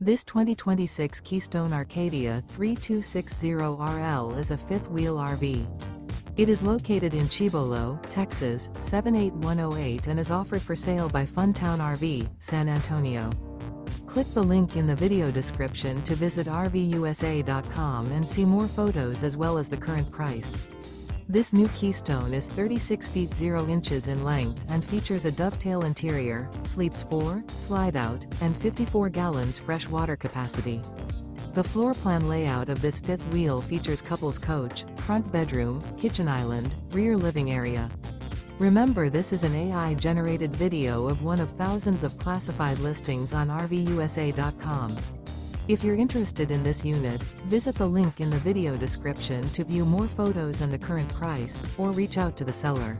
This 2026 Keystone Arcadia 3260RL is a fifth-wheel RV. It is located in Cibolo, Texas, 78108 and is offered for sale by Funtown RV, San Antonio. Click the link in the video description to visit RVUSA.com and see more photos as well as the current price. This new Keystone is 36 feet 0 inches in length and features a dovetail interior, sleeps 4, slide-out, and 54 gallons fresh water capacity. The floor plan layout of this fifth wheel features couples coach, front bedroom, kitchen island, rear living area. Remember, this is an AI-generated video of one of thousands of classified listings on RVUSA.com. If you're interested in this unit, visit the link in the video description to view more photos and the current price, or reach out to the seller.